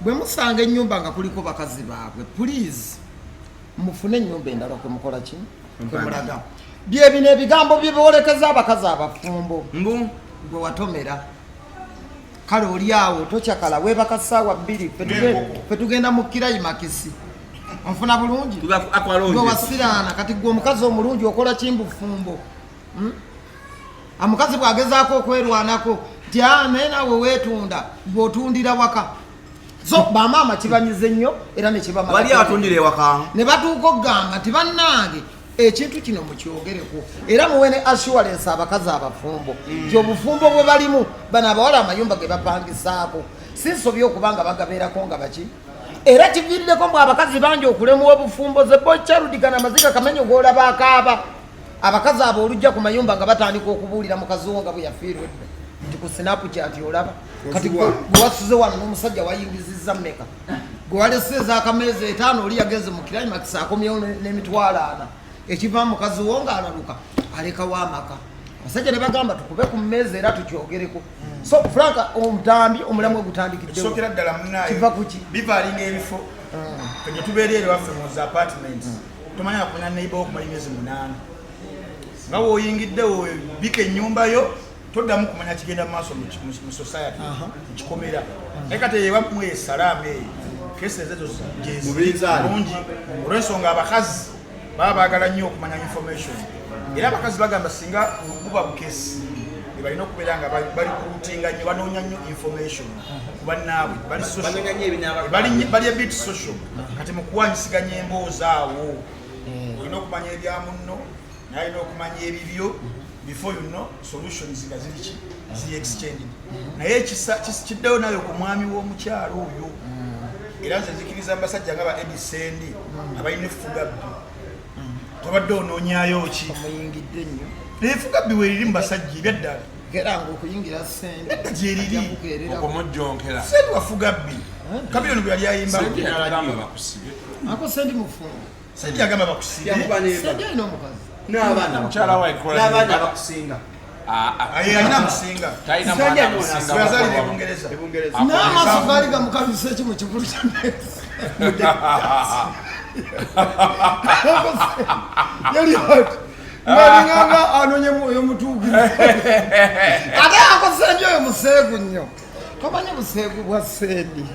bwe musanga ennyumba nga kuliko bakazi baabwe please mufune ennyumba endala kwemukola ki kwemulaga bye bino ebigambo byebolekeza abakazi abafumbo gwe watomera kale oli awo tokyakala weebaka ssaawa 2 fe tugenda mu kirayi makisi onfuna bulungi gwe wasiraana kati gwe omukazi omulungi okola kimbufumbo omukazi bwagezaako okwerwanako nti naye naawe weetunda bw'otundira waka so bamaama kibanyize nnyo era ne batuuka okugamba nti bannange ekintu kino mukyogereko era muwe ne assurance abakazi abafumbo nti obufumbo bwe balimu bano abawala amayumba ge bapangisaako sinsobye okubanga bagabeerako nga baki era kiviiriddeko mbu abakazi bangi okulemwa obufumbo ze bocyaludigana amaziga kamenyo g'olaba akaaba abakazi abo olujja ku mayumba nga batandika okubuulira mukazi wo nga bwe yafiirwedde nti ku sinapu kyati olaba kati gwe wasuze wano n'omusajja wayingizizza mmeka gwe walese ez'akameeza 5 oli yagenze mu kirayimakisi akomyewo n'emitwalo 4 ekiva mukazi wo ng'alaluka alekawo amaka abasajja ne bagamba tukube ku mmeeza era tukyogereko so franka omutambi omulamwa gutandikiddewo sokera ddala munnayo kiva kuki bivaalinga ebifo kwenye tubeera eri waffe mu apartments tomanya kumanya neighbor okumala emyezi 8 nga woyingiddewo bika ennyumba yo toddamu kumanya kigenda mu maaso mu society kikomera naye kati eyewamu esalamu eyo kesi ezezo gyezirungi olw'ensonga abakazi baba baagala nnyo okumanya information era abakazi bagamba singa buba bukesi balina okubeera nga bali kurutinga nnyo banoonya nnyo information ku bannaabwe bali ebit social kati mu kuwanyisiganya emboozi awo olina okumanya ebya munno naye alina okumanya ebibyo before you know solutions nga ziri exchanged naye kiddewo nayo ku mwami w'omukyalo oyo era nze nzikiriza abasajja nga ba Ebikonde abalina effugabbi tobadde onoonyayo ki omuyingidde nnyo effugabbi weeriri mu basajja ebyaddala geranga okuyingira sente gyeriri okumujjonkera sendi wafugabbi kabiyoni bwe yali ayimba ako sendi mufungo sendi agamba bakusibe sendi alina omukazi mukyala we n'abaana bakusinga Alina musinga. Taina mwana musinga. Yazali Ebungereza. N'amaaso gaali gamukabisa eki mu kivulu kya yali ati ngalinganga anonye mwoyo mutuugizi ate akosendi oyo museegu nnyo tomanye buseegu bwa sendi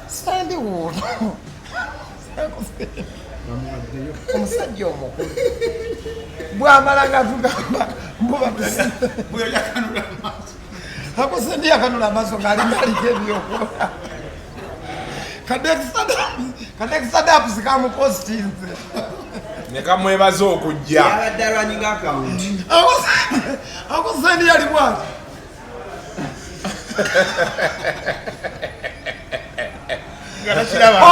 sendi wuuno omusajja omukulu bwamala nga tugamba mbuba akosendi yakanula amaaso ngaalingaliko ebyokola kadekisadapusi kamupositinze nekamwebaza okujja akosendi yali bwati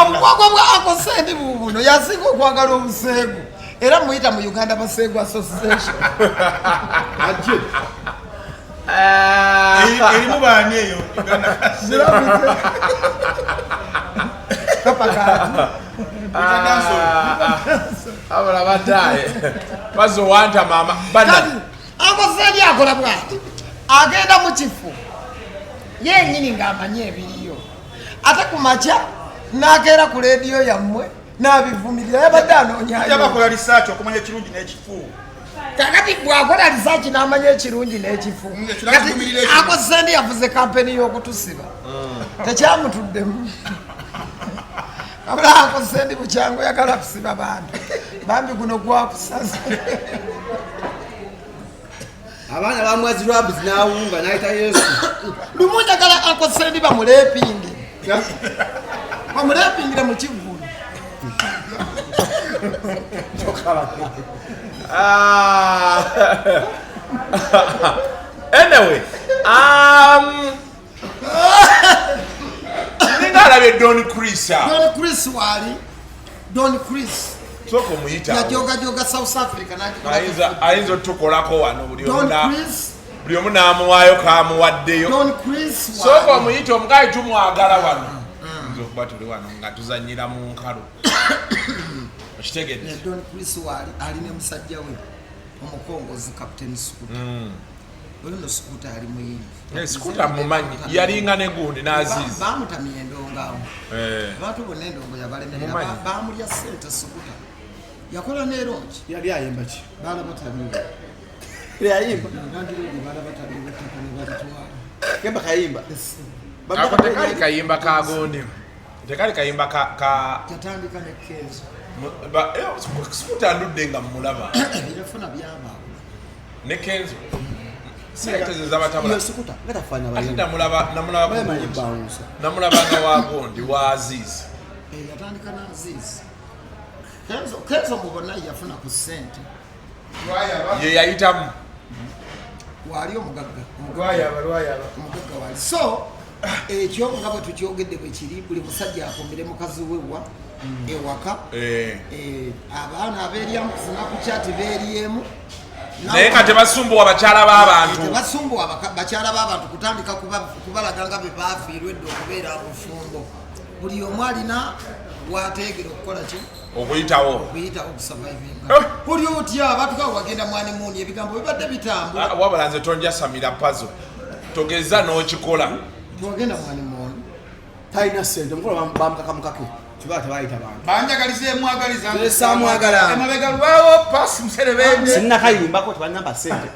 obukwagwa bwa akosendi bubuno yasinga okwagala obuseegu era muyita mu Uganda Baseegu Association erimu baani eyo abala bataye bazowanta mama akosendi akola bwati agenda mu kifo yenyini ng'amanye ebiriyo ate ku makya n'akeera ku leediyo yammwe n'abivumirira yabadde anoonyayo bakola research okumanya ekirungi n'ekifu kakati bwakola risaaki n'amanya ekirungi n'ekifu kati akosendi yavuze kampeni y'okutusiba tekyamutuddemu abula akosendi bukyangu yagala kusiba bantu bambi guno gwakusaza abaana bamwazirwa abuzi n'awunga n'ayita Yesu lumu njagala akosendi bamuleepinge bamuleepingire mu kivulu anyway ningalabye Don Chris wali Don Chris soko muyita yajogajoga South Africa ayinza otukolako wano buli Don omu n'amuwaayo kamuwaddeyo Don Chris soko muyita omugayi tumwagala wano nza okuba tuli wano nga tuzanyira mu nkalo okitegedde Don Chris wali alina musajja we omukongozi Captain Scooter olino Scooter ali muyingi Scooter mumanyi yalinga ne gundi n'azizi bamutamya endongawo abantu bonna endongo yabalemerera bamulya sente Scooter yakola neeronki yali ayimba ki balabatabire yayimba balabatabire balitwala kemba kayimba ako tekali kayimba kagondi tekali kayimba yatandika nekenzo Scooter ndudde nga mulaba yafuna byaba nekenzo senteze batabula Scooter ngatafanya ate namulabanga wagondi wa Aziz yatandika na Aziz kenzo mubona yafuna ku sente ye yayitamu wali omugagga omugagga wali so ekyo nga bwe tukyogedde bwe kiri buli musajja akombere mukazi wewa ewaka abaana abeeryamu kufuna ku kyati beeryemu naye nga tebasumbuwa bakyala b'abantu tebasumbuwa bakyala b'abantu kutandika kubalaga nga be baafiirwa edda okubeera obufumbo buli omu alina wateegera okukola ki okuyitawo okusurvivinga buli otya batukawo wagenda mwani muuni ebigambo bibadde bitambula wabula nze tonjasamira pazo togeza n'okikola wagenda mwani muuni talina sente omukola bamukakamukake kibala tebayita bantu banjagaliza emwagaliza samwagala emabega lwawo pasi muserebende sinnakayimbako tebanamba sente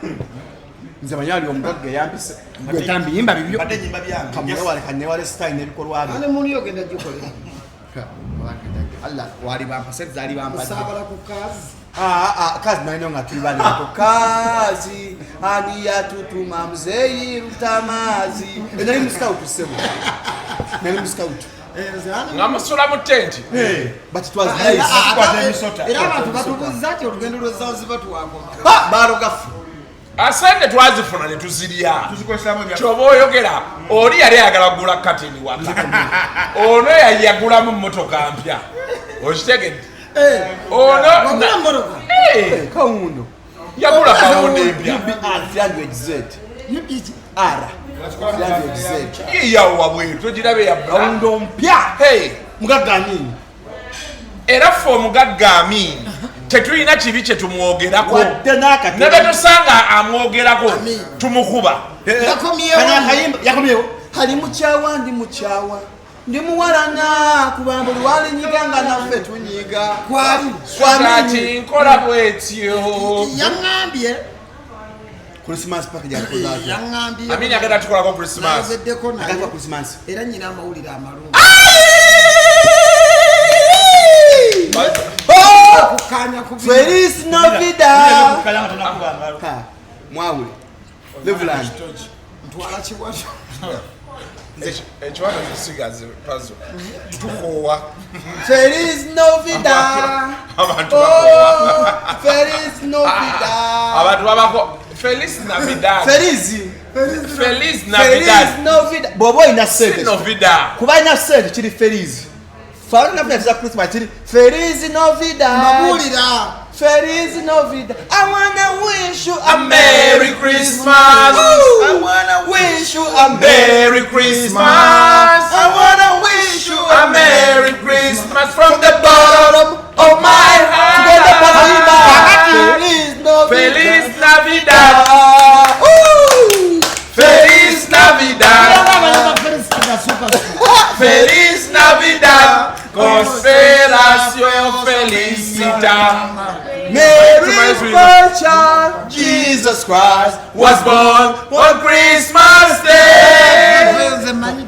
nze manyali omugagga eyampise gwetambiyimba bibyo badde nyimba byange kamulewale kanewale sitayi n'ebikolwa bye ane muuni yogenda gikolera Allah wali bampase zali bampase kusabala ku kazi kazi naino nga tuli bali bato kazi ani yatutuma mzeyi rutamazi nali mscout sebo nali mscout nga musula mu tenti but it was nice era abantu batubuuza ati olugendo lw'ezanzibar tuwakoma barogafu asente twazifuna ne tuzirya kyoba oyogera oli yali ayagala kugula katini waka ono yayagulamu mmotoka mpya okitegedde ono kawundo yagula kawundo empya yiyawo wabweru togirabe kawundo mpya mugagga amini era ffe omugagga amini tetulina kibi kye tumwogerako ne betusanga amwogerako tumukuba yakomyewo ali mukyawa ndi mukyawa ndi muwalana kubanga buli walinyiganga naffe tunyiga kwati nkola bwetyo yaŋŋambye Christmas package yakoze amini agenda tukolako Christmas agenda Christmas era nyina amawulire amalungi Feliz Navidad mwawule Leveland ntwala kiwato ekiwato kisigaze pazo tukowa Feliz Navidad abantu bakowa Feliz Navidad abantu babako Feliz Navidad Feliz Navidad bobo ina sente Navidad kuba ina sente kiri Feliz Fala na frente da Christmas kiri Feliz Navidad mabulira Feliz Navidad I wanna wish you a Merry Christmas I wanna wish you a Merry Christmas I wanna wish you a Merry Christmas from the bottom of my heart Feliz Navidad Feliz Navidad Feliz Navidad Constelación Felicita Mary's birth child Jesus Christ was born on Christmas Day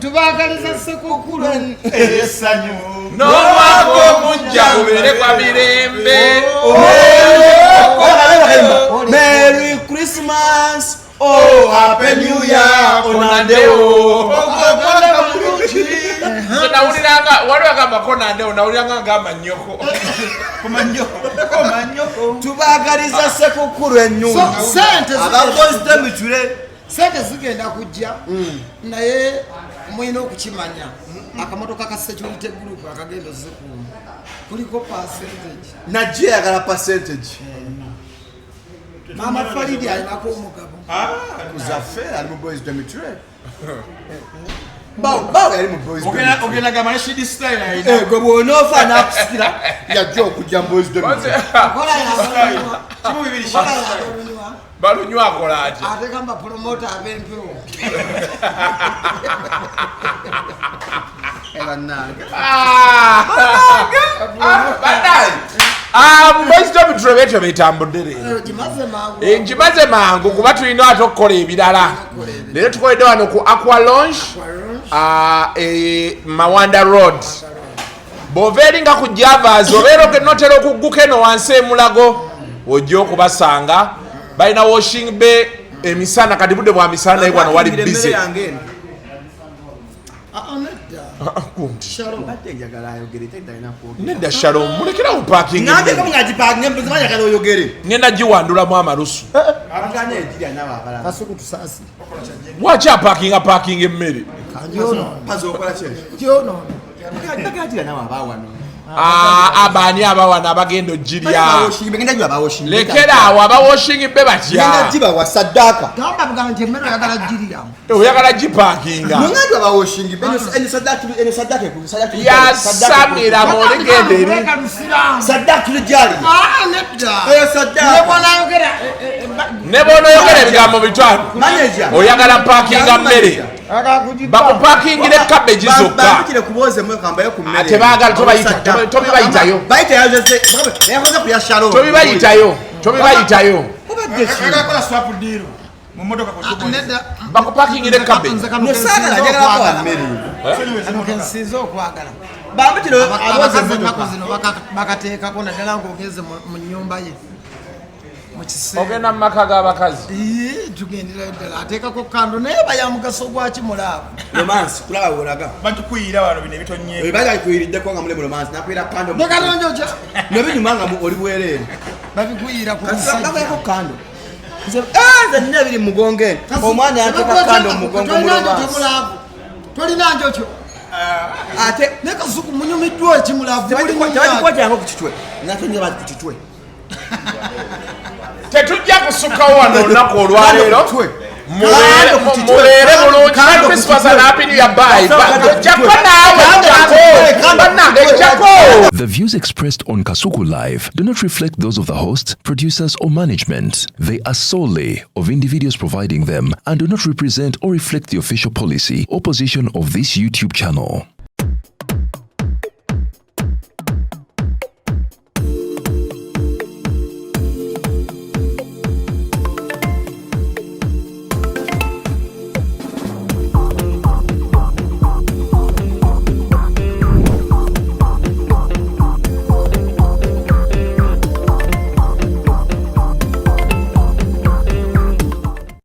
tubagaliza sekukulu n'omwaka omujja gubeere kwa mirembe Merry Christmas oh happy new year onandeo nawuliranga waliwo agamba konandeo nawuliranga ngamba nnyoko tubagaliza sekukulu ennungi abakozitemicule sente zigenda kujja naye mwina okukimanya akamotoka ka security group akagenda zikuuma kuliko percentage najje yagala percentage mama Faridi alinako omugabo kuzaffe ali mu boys dormitory bawo yali mu boys ogenda gamba ne shidi style ayina gwe bw'onoofa n'akusikira yajja okujja mu boys dormitory kimu bibiri balunywa akola ati ate kamba promota ab'empewo boys dormitory betyo betambudde leero nkimaze mangu kuba tulina ate okukola ebirala leero tukoledde wano ku aqua lounge Mawanda Road bw'ova eringa ku Javas obeera ogenotera okugguka eno wansi emulago ojja okubasanga balina washing bay emisana kati budde bwa misana naye wano wali busy nedda Shalom mulekerawo parking ngenda giwandulamu amalusu waki aparking emmere abaani abawana abagenda ogirya lekera awo abawashing be batya oyagala gipakinga yasamira mulegenda eri ne bw'onoyogera ebigambo bitano oyagala pakinga mmere bakupakingira cabbage zokka ate baagala tobibayitayo bakupakingira cabbage nsiza okwagala bakateekako naddala ngaogeze mu nnyumba ye ogenda mu maka g'abakazi tugenderayo ddala ateekako kando naye bayamugaso gwaki mulaavu romansi kulaba bwolaga batukuyira wano bino ebitonnye bagakuyiriddeko nga mulemu romansi nakwira kando bekatonjo kya nebinyuma nga oli bwereere babikuyira ku musajja kando nze nina ebiri mugonge omwana yanteeka kando mugongo mu romansi tolina njokyo ate nekasuku munyumiddwa ekimulaavu tebakikwatanga ku kitwe natonye bati ku kitwe tetujja kusukawo wano olunaku olwaleero mulere bulungi Christmas and happy new year bye The views expressed on Kasuku Live do not reflect those of the host, producers or management. They are solely of individuals providing them and do not represent or reflect the official policy or position of this YouTube channel.